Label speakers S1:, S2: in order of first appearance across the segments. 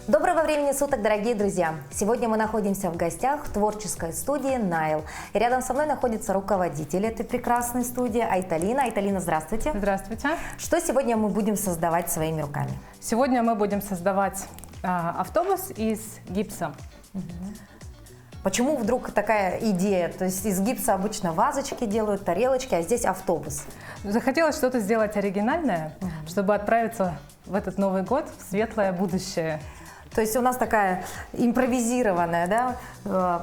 S1: Доброго времени суток, дорогие друзья! Сегодня мы находимся в гостях в творческой студии «Найл». И рядом со мной находится руководитель этой прекрасной студии Айталина. Айталина, здравствуйте!
S2: Здравствуйте!
S1: Что сегодня мы будем создавать своими руками?
S2: Сегодня мы будем создавать автобус из гипса.
S1: Почему вдруг такая идея? То есть из гипса обычно вазочки делают, тарелочки, а здесь автобус.
S2: Захотелось что-то сделать оригинальное, чтобы отправиться в этот Новый год в светлое будущее.
S1: То есть у нас такая импровизированная, да,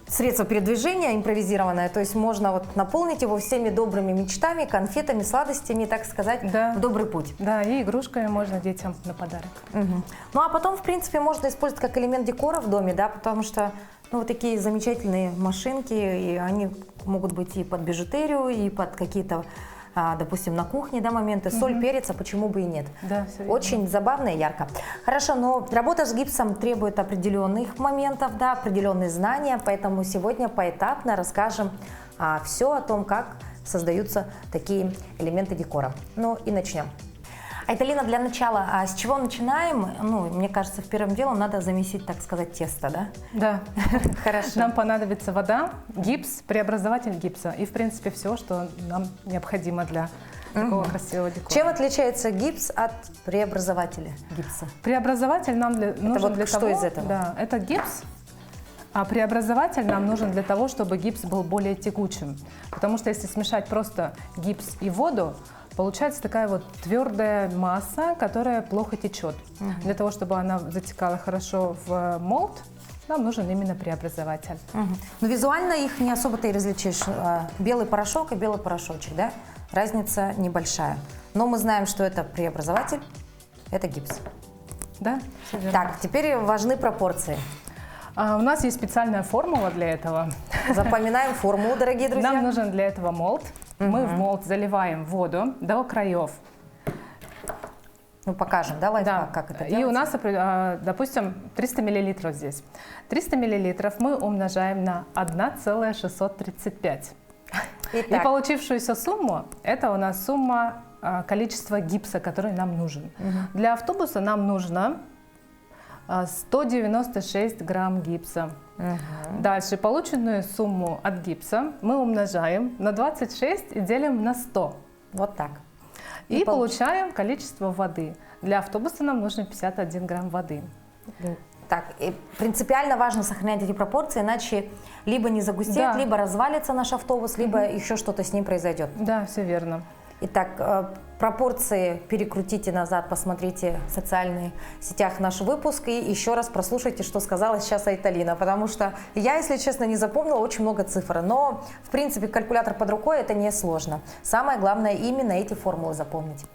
S1: средство передвижения импровизированное, то есть можно вот наполнить его всеми добрыми мечтами, конфетами, сладостями, так сказать,
S2: Да.
S1: в добрый путь.
S2: Да, и игрушками можно детям на подарок.
S1: Ну а потом, в принципе, можно использовать как элемент декора в доме, да, потому что ну, вот такие замечательные машинки, и они могут быть и под бижутерию, и под какие-то, допустим, на кухне, да, моменты, соль, перец, а почему бы и нет.
S2: Да, все верно.
S1: Очень забавно и ярко. Хорошо, но работа с гипсом требует определенных моментов, да, определенные знания, поэтому сегодня поэтапно расскажем все о том, как создаются такие элементы декора. Ну и начнем. Айталина, для начала, с чего начинаем? Ну, мне кажется, в первым делом надо замесить, так сказать, тесто, да?
S2: Да.
S1: Хорошо.
S2: Нам понадобится вода, гипс, преобразователь гипса и, в принципе, все, что нам необходимо для такого красивого декора.
S1: Чем отличается гипс от преобразователя гипса?
S2: Преобразователь нам нужен
S1: вот
S2: для
S1: что
S2: того,
S1: из этого?
S2: Да, это гипс, а преобразователь нам нужен для того, чтобы гипс был более текучим. Потому что если смешать просто гипс и воду, получается такая вот твердая масса, которая плохо течет. Для того, чтобы она затекала хорошо в молд, нам нужен именно преобразователь.
S1: Но визуально их не особо-то и различишь. Белый порошок и белый порошочек, да? Разница небольшая. Но мы знаем, что это преобразователь, это гипс.
S2: Да? Всё верно.
S1: Так, теперь важны пропорции.
S2: У нас есть специальная формула для этого.
S1: Запоминаем формулу, дорогие друзья.
S2: Нам нужен для этого молд. Мы в молд заливаем воду до краев.
S1: Ну, покажем, да, лайфхак, как это делать?
S2: И у нас, допустим, 300 мл здесь. 300 мл мы умножаем на 1,635. И
S1: Итак,
S2: получившуюся сумму, это у нас сумма количества гипса, который нам нужен. Для автобуса нам нужно 196 грамм гипса. Дальше полученную сумму от гипса мы умножаем на 26 и делим на 100.
S1: вот так.
S2: И получаем количество воды. Для автобуса нам нужно 51 грамм воды.
S1: Так, и принципиально важно сохранять эти пропорции, иначе либо не загустеет,
S2: Да.
S1: либо развалится наш автобус, либо еще что-то с ним произойдет.
S2: Да, все верно.
S1: Итак, пропорции перекрутите назад, посмотрите в социальных сетях наш выпуск и еще раз прослушайте, что сказала сейчас Айталина, потому что я, если честно, не запомнила очень много цифр, но, в принципе, калькулятор под рукой это не сложно. Самое главное именно эти формулы запомнить.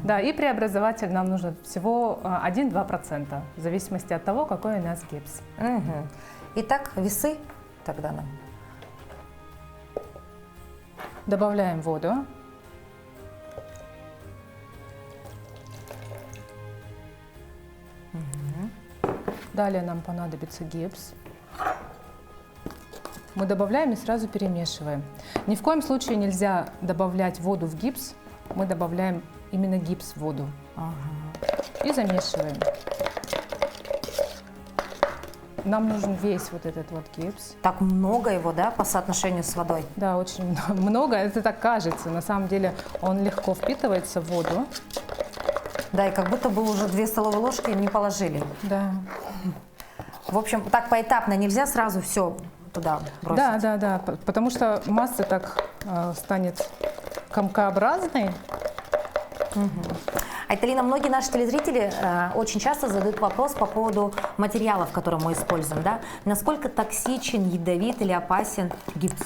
S2: Да, и преобразователь нам нужно всего 1-2%, в зависимости от того, какой у нас гипс.
S1: Итак, весы тогда нам.
S2: Добавляем воду. Далее нам понадобится гипс. Мы добавляем и сразу перемешиваем. Ни в коем случае нельзя добавлять воду в гипс. Мы добавляем именно гипс в воду. И замешиваем. Нам нужен весь вот этот вот гипс.
S1: Так много его, да, по соотношению с водой?
S2: Да, очень много. Это так кажется. На самом деле он легко впитывается в воду.
S1: Да, и как будто бы уже 2 столовые ложки не положили.
S2: Да.
S1: В общем, так поэтапно нельзя сразу все туда бросить.
S2: Да, потому что масса так станет комкообразной.
S1: Айталина, многие наши телезрители очень часто задают вопрос по поводу материалов, которые мы используем, да? Насколько токсичен, ядовит или опасен гипс?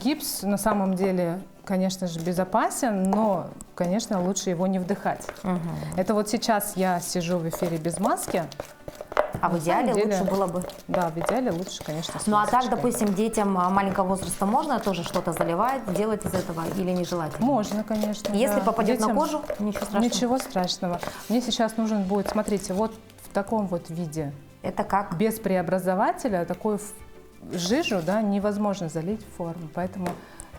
S2: Гипс на самом деле, конечно же, безопасен, но, конечно, лучше его не вдыхать. Это вот сейчас я сижу в эфире без маски.
S1: А в идеале лучше было бы?
S2: Да, в идеале лучше, конечно, с
S1: Ну а так,
S2: масочкой.
S1: допустим, детям маленького возраста можно тоже что-то заливать, делать из этого или нежелательно?
S2: Можно, конечно.
S1: Если
S2: да.
S1: попадет на
S2: Детям
S1: кожу, ничего страшного?
S2: Ничего страшного. Мне сейчас нужен будет, смотрите, вот в таком вот виде.
S1: Это как?
S2: Без преобразователя такую жижу, да, невозможно залить в форму, поэтому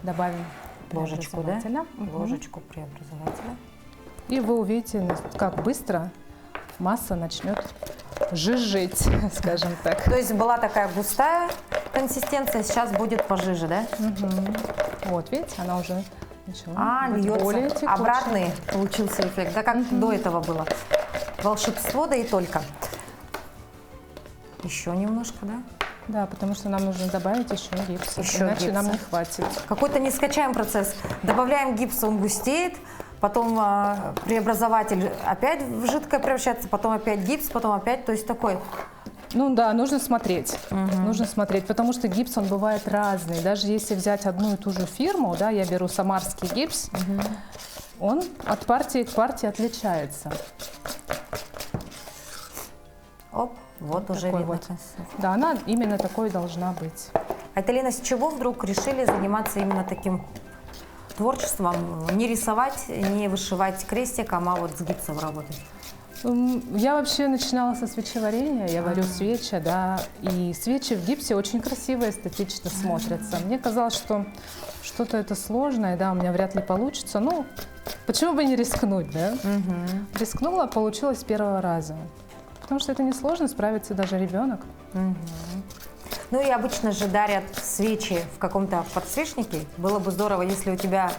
S2: добавим
S1: Ложечку, да?
S2: преобразователя.
S1: Ложечку преобразователя.
S2: И вы увидите, как быстро масса начнет жижить, скажем так.
S1: То есть была такая густая консистенция, сейчас будет пожиже, да?
S2: Вот, видите, она уже начала быть
S1: льется.
S2: более текучей.
S1: Обратный получился эффект, да, как до этого было. Волшебство, да и только. Еще немножко, да?
S2: Да, потому что нам нужно добавить еще гипса,
S1: Еще
S2: иначе
S1: гипса.
S2: нам не хватит.
S1: Какой-то нескачаемый процесс. Добавляем гипс, он густеет, потом преобразователь опять в жидкое превращается, потом опять гипс, потом опять, то есть такой.
S2: Ну да, нужно смотреть, нужно смотреть, потому что гипс, он бывает разный. Даже если взять одну и ту же фирму, да, я беру самарский гипс, он от партии к партии отличается.
S1: Оп, вот уже
S2: Такой
S1: видно.
S2: вот. Да, она именно такой должна быть.
S1: А это, Лена, с чего вдруг решили заниматься именно таким творчеством? Не рисовать, не вышивать крестиком, а вот с гипсом работать?
S2: Я вообще начинала со свечеварения, я варю свечи, да, и свечи в гипсе очень красиво, эстетично смотрятся. Мне казалось, что что-то это сложное, да, у меня вряд ли получится, ну, почему бы не рискнуть, да? Рискнула, получилось с первого раза, потому что это несложно, справится даже ребенок.
S1: Ну и обычно же дарят свечи в каком-то подсвечнике. Было бы здорово, если у тебя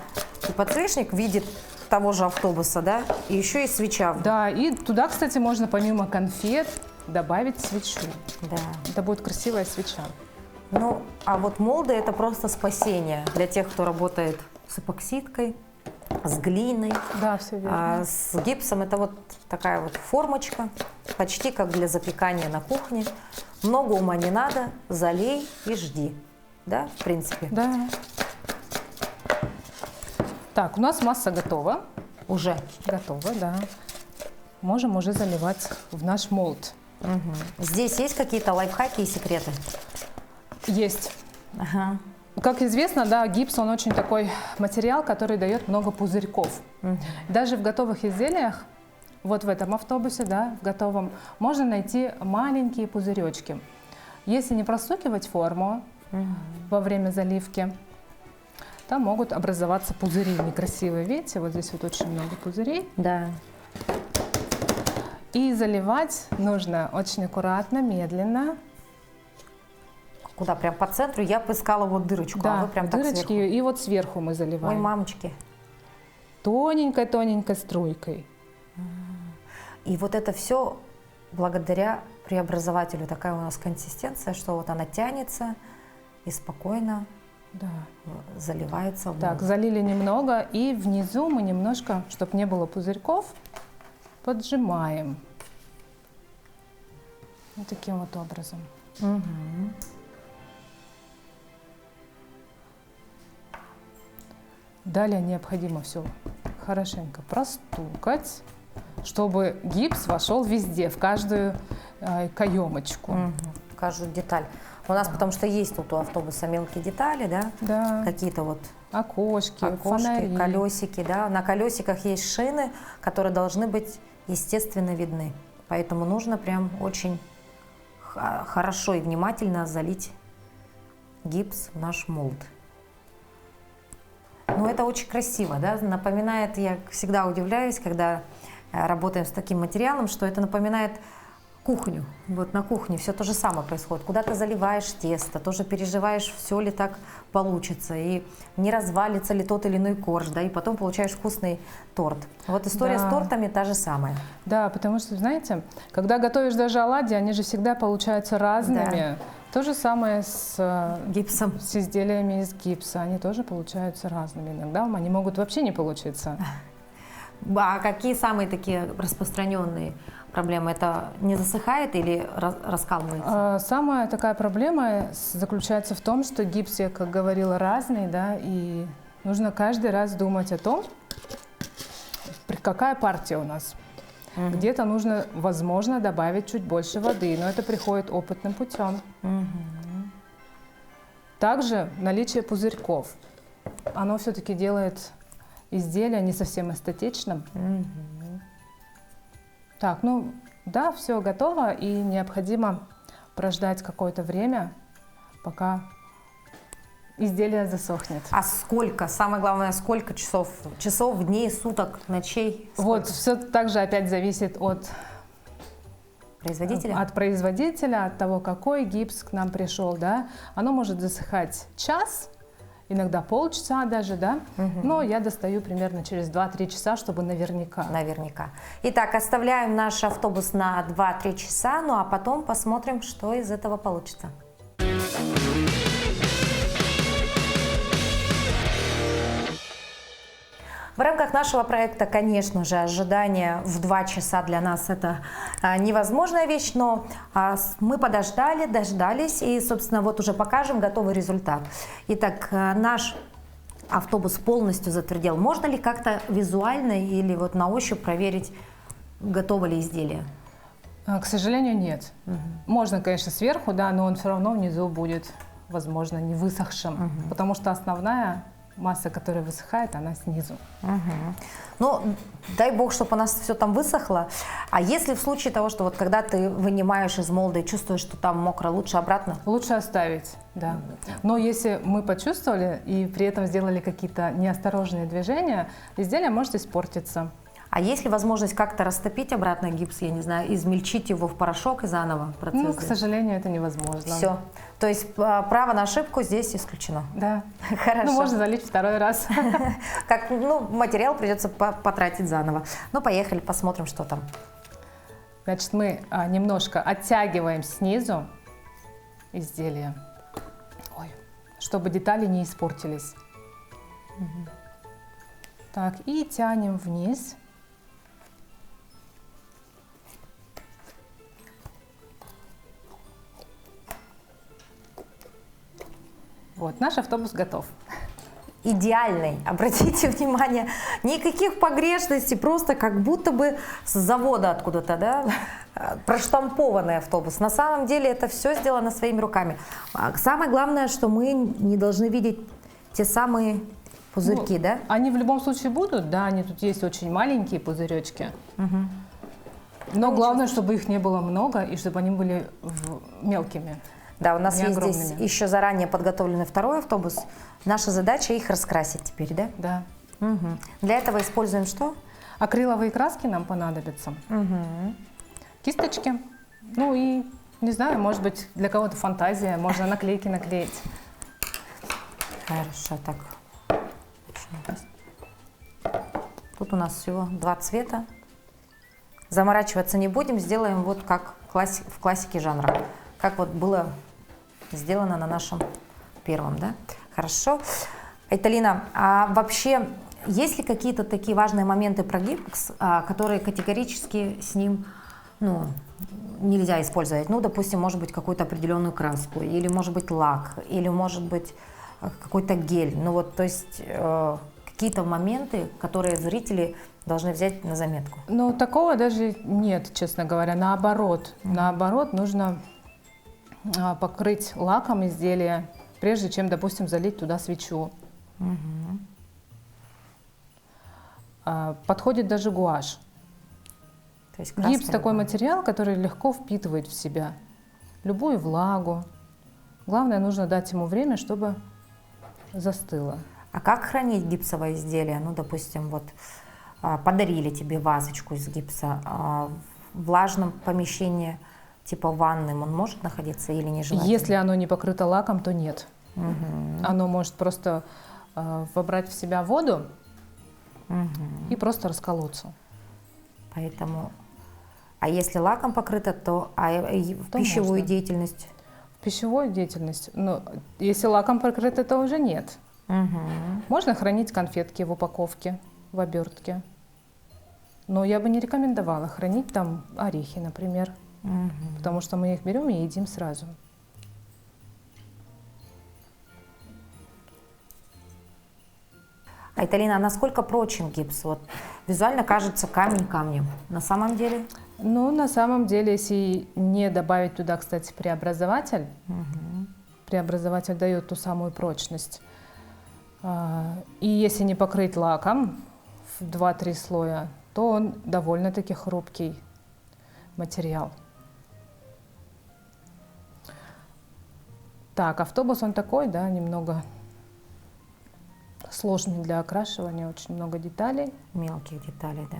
S1: и подсвечник в виде того же автобуса, да, и еще и свеча.
S2: Да, и туда, кстати, можно помимо конфет добавить свечу.
S1: Да.
S2: Это будет красивая свеча.
S1: Ну, а вот молды – это просто спасение для тех, кто работает с эпоксидкой, с глиной.
S2: Да, все верно.
S1: А с гипсом это вот такая вот формочка, почти как для запекания на кухне. Много ума не надо, залей и жди. Да, в принципе?
S2: Да. Так, у нас масса готова.
S1: Уже.
S2: Готова, да. Можем уже заливать в наш молд.
S1: Здесь есть какие-то лайфхаки и секреты?
S2: Есть.
S1: Ага.
S2: Как известно, да, гипс, он очень такой материал, который дает много пузырьков. Даже в готовых изделиях, вот в этом автобусе, да, в готовом, можно найти маленькие пузыречки. Если не простукивать форму во время заливки, там могут образоваться пузыри некрасивые. Видите, вот здесь вот очень много пузырей.
S1: Да.
S2: И заливать нужно очень аккуратно, медленно.
S1: Куда? Прям по центру? Я бы искала вот дырочку, а
S2: Да,
S1: вы прям так
S2: дырочки,
S1: сверху.
S2: и вот сверху мы
S1: Ой,
S2: заливаем.
S1: мамочки.
S2: Тоненькой-тоненькой струйкой.
S1: И вот это все благодаря преобразователю. Такая у нас консистенция, что вот она тянется и спокойно
S2: Да.
S1: заливается в
S2: Так,
S1: молд.
S2: залили немного, и внизу мы немножко, чтобы не было пузырьков, поджимаем. Вот таким вот образом. Далее необходимо все хорошенько простукать, чтобы гипс вошел везде, в каждую каемочку.
S1: Каждую деталь. У нас потому что есть тут у автобуса мелкие детали, да?
S2: Да,
S1: Какие-то вот
S2: окошки,
S1: окошки,
S2: фонари.
S1: колесики, да. На колесиках есть шины, которые должны быть естественно видны. Поэтому нужно прям очень хорошо и внимательно залить гипс в наш молд. Ну, это очень красиво, да, напоминает, я всегда удивляюсь, когда работаем с таким материалом, что это напоминает кухню. Вот на кухне все то же самое происходит. Куда ты заливаешь тесто, тоже переживаешь, все ли так получится, и не развалится ли тот или иной корж, да, и потом получаешь вкусный торт. Вот история
S2: Да.
S1: с тортами та же самая.
S2: Да, потому что, знаете, когда готовишь даже оладьи, они же всегда получаются разными. То же самое с
S1: Гипсом.
S2: с изделиями из гипса. Они тоже получаются разными. Иногда они могут вообще не получиться.
S1: А какие самые такие распространенные проблемы? Это не засыхает или раскалывается?
S2: Самая такая проблема заключается в том, что гипс, я как говорила, разный, да, и нужно каждый раз думать о том, какая партия у нас. Где-то нужно, возможно, добавить чуть больше воды, но это приходит опытным путем. Также наличие пузырьков. Оно все-таки делает изделие не совсем эстетичным. Так, ну да, все готово, и необходимо прождать какое-то время, пока изделие засохнет.
S1: А сколько? Самое главное, сколько часов? Часов, дней, суток, ночей?
S2: Вот, все также опять зависит от
S1: производителя?
S2: От производителя, от того, какой гипс к нам пришел, да. Оно может засыхать час, иногда полчаса даже, да. Но я достаю примерно через 2-3 часа, чтобы наверняка.
S1: Наверняка. Итак, оставляем наш автобус на 2-3 часа, ну а потом посмотрим, что из этого получится. В рамках нашего проекта, конечно же, ожидание в 2 часа для нас это невозможная вещь, но мы подождали, дождались и, собственно, вот уже покажем готовый результат. Итак, наш автобус полностью затвердел. Можно ли как-то визуально или вот на ощупь проверить, готово ли изделие?
S2: К сожалению, нет. Можно, конечно, сверху, да, но он все равно внизу будет, возможно, не высохшим, потому что основная масса, которая высыхает, она снизу.
S1: Ну, дай бог, чтобы у нас все там высохло. А если в случае того, что вот когда ты вынимаешь из молда и чувствуешь, что там мокро, лучше обратно?
S2: Лучше оставить, да. Но если мы почувствовали и при этом сделали какие-то неосторожные движения, изделие может испортиться.
S1: А есть ли возможность как-то растопить обратно гипс, я не знаю, измельчить его в порошок и заново процесс?
S2: Ну, к сожалению, это невозможно.
S1: Все. То есть право на ошибку здесь исключено.
S2: Да.
S1: Хорошо.
S2: Ну, можно залить второй раз.
S1: Как, ну, материал придется потратить заново. Ну, поехали, посмотрим, что там.
S2: Значит, мы немножко оттягиваем снизу изделие, чтобы детали не испортились. Так, и тянем вниз. Вот, наш автобус готов.
S1: Идеальный, обратите внимание, никаких погрешностей, просто как будто бы с завода откуда-то, да, проштампованный автобус. На самом деле это все сделано своими руками. Самое главное, что мы не должны видеть те самые пузырьки, да?
S2: Они в любом случае будут, да, они тут есть очень маленькие пузыречки. Но главное, чтобы их не было много и чтобы они были мелкими.
S1: Да, у нас
S2: не
S1: есть
S2: огромными.
S1: здесь еще заранее подготовленный второй автобус. Наша задача их раскрасить теперь, да?
S2: Да.
S1: Для этого используем что?
S2: Акриловые краски нам понадобятся. Кисточки. Ну и, не знаю, может быть, для кого-то фантазия, можно наклейки наклеить.
S1: Хорошо, так. Тут у нас всего 2 цвета. Заморачиваться не будем, сделаем вот как в классике жанра. Как вот было сделано на нашем первом, да? Хорошо. Айталина, а вообще есть ли какие-то такие важные моменты про гипс, которые категорически с ним, ну, нельзя использовать? Ну, допустим, может быть, какую-то определенную краску, или может быть лак, или может быть какой-то гель. Ну вот, то есть какие-то моменты, которые зрители должны взять на заметку.
S2: Ну, такого даже нет, честно говоря. Наоборот, нужно покрыть лаком изделие, прежде чем, допустим, залить туда свечу. Подходит даже гуашь.
S1: То есть
S2: Гипс такой
S1: любая.
S2: материал, который легко впитывает в себя любую влагу. Главное, нужно дать ему время, чтобы застыло.
S1: А как хранить гипсовое изделие? Ну, допустим, вот подарили тебе вазочку из гипса, в влажном помещении, типа ванным, он может находиться или не желательно?
S2: Если оно не покрыто лаком, то нет. Оно может просто вобрать в себя воду и просто расколоться.
S1: Поэтому, а если лаком покрыто, то в пищевую
S2: можно.
S1: деятельность?
S2: В пищевую деятельность, ну, если лаком покрыто, то уже нет. Можно хранить конфетки в упаковке, в обертке. Но я бы не рекомендовала хранить там орехи, например. Потому что мы их берем и едим сразу.
S1: Айталина, а насколько прочен гипс? Вот визуально кажется камень камнем. На самом деле?
S2: Ну, на самом деле, если не добавить туда, кстати, преобразователь, преобразователь дает ту самую прочность. И если не покрыть лаком в 2-3 слоя, то он довольно-таки хрупкий материал. Так, автобус он такой, да, немного сложный для окрашивания, очень много деталей.
S1: Мелких деталей, да.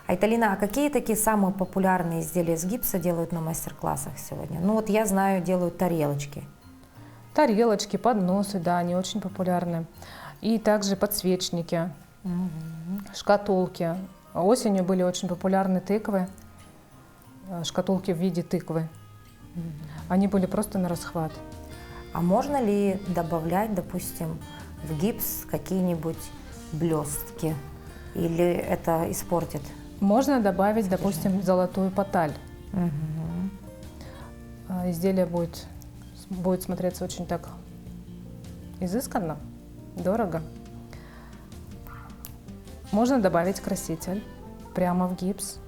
S1: Айталина, а какие такие самые популярные изделия из гипса делают на мастер-классах сегодня? Ну вот я знаю, делают тарелочки.
S2: Тарелочки, подносы, да, они очень популярны. И также подсвечники, шкатулки. Осенью были очень популярны тыквы, шкатулки в виде тыквы. Они были просто на расхват.
S1: А можно ли добавлять, допустим, в гипс какие-нибудь блестки? Или это испортит?
S2: Можно добавить, допустим, золотую поталь. Изделие будет смотреться очень так изысканно, дорого. Можно добавить краситель прямо в гипс.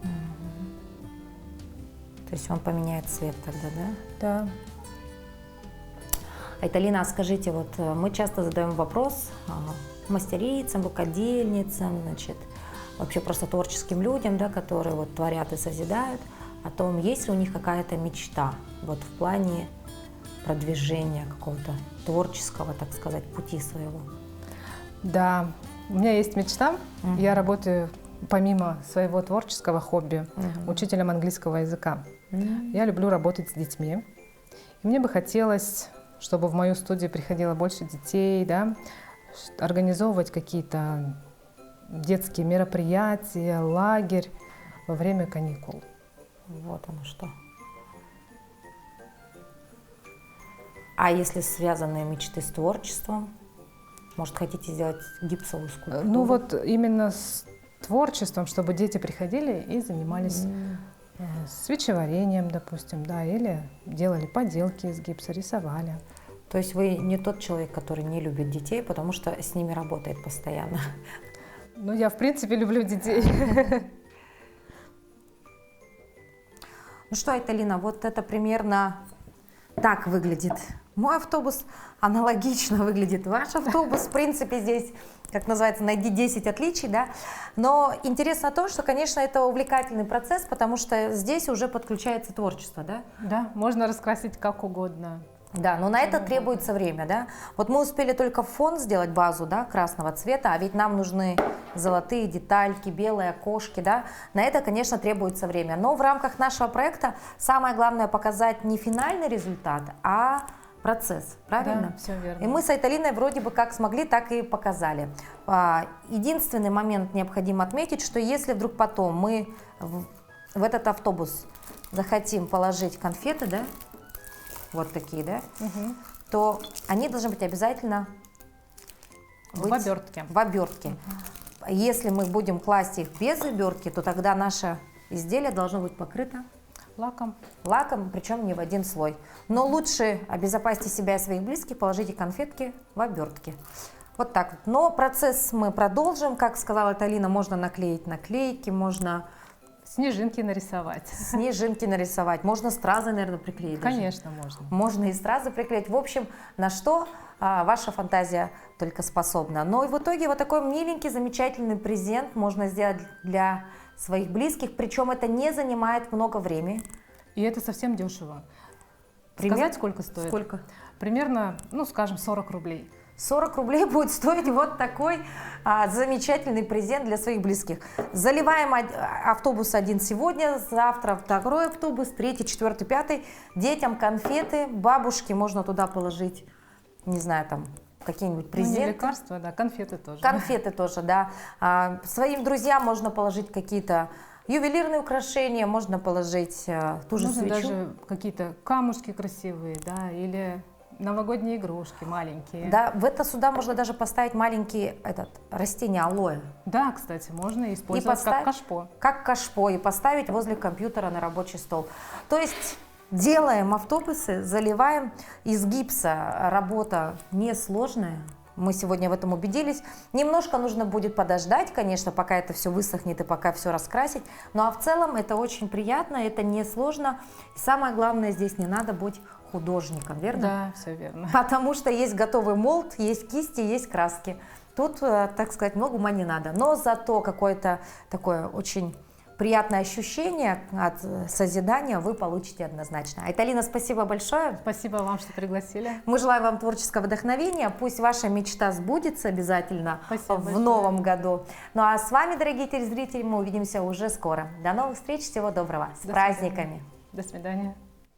S1: То есть он поменяет цвет тогда, да?
S2: Да.
S1: Айталина, а скажите, вот мы часто задаем вопрос мастерицам, рукодельницам, значит, вообще просто творческим людям, да, которые вот творят и созидают, о том, есть ли у них какая-то мечта вот в плане продвижения какого-то творческого, так сказать, пути своего.
S2: Да, у меня есть мечта. Я работаю помимо своего творческого хобби учителем английского языка. Я люблю работать с детьми. И мне бы хотелось, чтобы в мою студию приходило больше детей, да, организовывать какие-то детские мероприятия, лагерь во время каникул.
S1: Вот оно что. А если связанные мечты с творчеством? Может, хотите сделать гипсовую скульптуру?
S2: Ну вот именно с творчеством, чтобы дети приходили и занимались свечеварением, допустим, да, или делали поделки из гипса, рисовали.
S1: То есть вы не тот человек, который не любит детей, потому что с ними работает постоянно?
S2: Ну, я, в принципе, люблю детей.
S1: Ну что, Айталина, вот это примерно так выглядит мой автобус, аналогично выглядит ваш автобус. В принципе, здесь, как называется, найди 10 отличий, да. Но интересно то, что, конечно, это увлекательный процесс, потому что здесь уже подключается творчество, да?
S2: Да, можно раскрасить как угодно.
S1: Да, но на это требуется время, да. Вот мы успели только фон сделать, базу, да, красного цвета, а ведь нам нужны золотые детальки, белые окошки, да. На это, конечно, требуется время. Но в рамках нашего проекта самое главное показать не финальный результат, а процесс, правильно?
S2: Да, все верно.
S1: И мы с Айталиной вроде бы как смогли, так и показали. Единственный момент необходимо отметить, что если вдруг потом мы в этот автобус захотим положить конфеты, да, вот такие, да, то они должны быть обязательно
S2: в обертке.
S1: В обертке. Если мы будем класть их без обертки, то тогда наше изделие должно быть покрыто
S2: Лаком.
S1: лаком, причем не в один слой. Но лучше обезопасьте себя и своих близких, положите конфетки в обертке. Вот так вот. Но процесс мы продолжим. Как сказала Айталина, можно наклеить наклейки, можно
S2: Снежинки нарисовать.
S1: снежинки нарисовать, можно стразы, наверное, приклеить.
S2: Конечно, можно.
S1: Можно и стразы приклеить. В общем, на что ваша фантазия только способна. Но и в итоге вот такой миленький, замечательный презент можно сделать для своих близких. Причем это не занимает много времени.
S2: И это совсем дешево.
S1: Примерно?
S2: Сказать, сколько стоит?
S1: Сколько?
S2: Примерно, ну, скажем, 40 рублей.
S1: 40 рублей будет стоить вот такой замечательный презент для своих близких. Заливаем автобус один сегодня, завтра второй автобус, третий, четвертый, пятый. Детям конфеты, бабушке можно туда положить, не знаю, там какие-нибудь презенты.
S2: Ну, не лекарства, да, конфеты тоже.
S1: Конфеты тоже, да. Своим друзьям можно положить какие-то ювелирные украшения, можно положить ту же
S2: Можно
S1: свечу.
S2: даже какие-то камушки красивые, да, или новогодние игрушки маленькие.
S1: Да, в это сюда можно даже поставить маленькие растения алоэ.
S2: Да, кстати, можно использовать как кашпо.
S1: Как кашпо и поставить возле компьютера на рабочий стол. То есть делаем автобусы, заливаем из гипса. Работа несложная. Мы сегодня в этом убедились. Немножко нужно будет подождать, конечно, пока это все высохнет и пока все раскрасить. Ну а в целом это очень приятно, это несложно. И самое главное, здесь не надо быть художником, верно?
S2: Да, все верно.
S1: Потому что есть готовый молд, есть кисти, есть краски. Тут, так сказать, много ума не надо. Но зато какое-то такое очень приятное ощущение от созидания вы получите однозначно. Айталина, спасибо большое.
S2: Спасибо вам, что пригласили.
S1: Мы желаем вам творческого вдохновения. Пусть ваша мечта сбудется обязательно
S2: Спасибо
S1: в
S2: большое.
S1: новом году. Ну а с вами, дорогие телезрители, мы увидимся уже скоро. До новых встреч, всего доброго. С
S2: До
S1: праздниками.
S2: До свидания.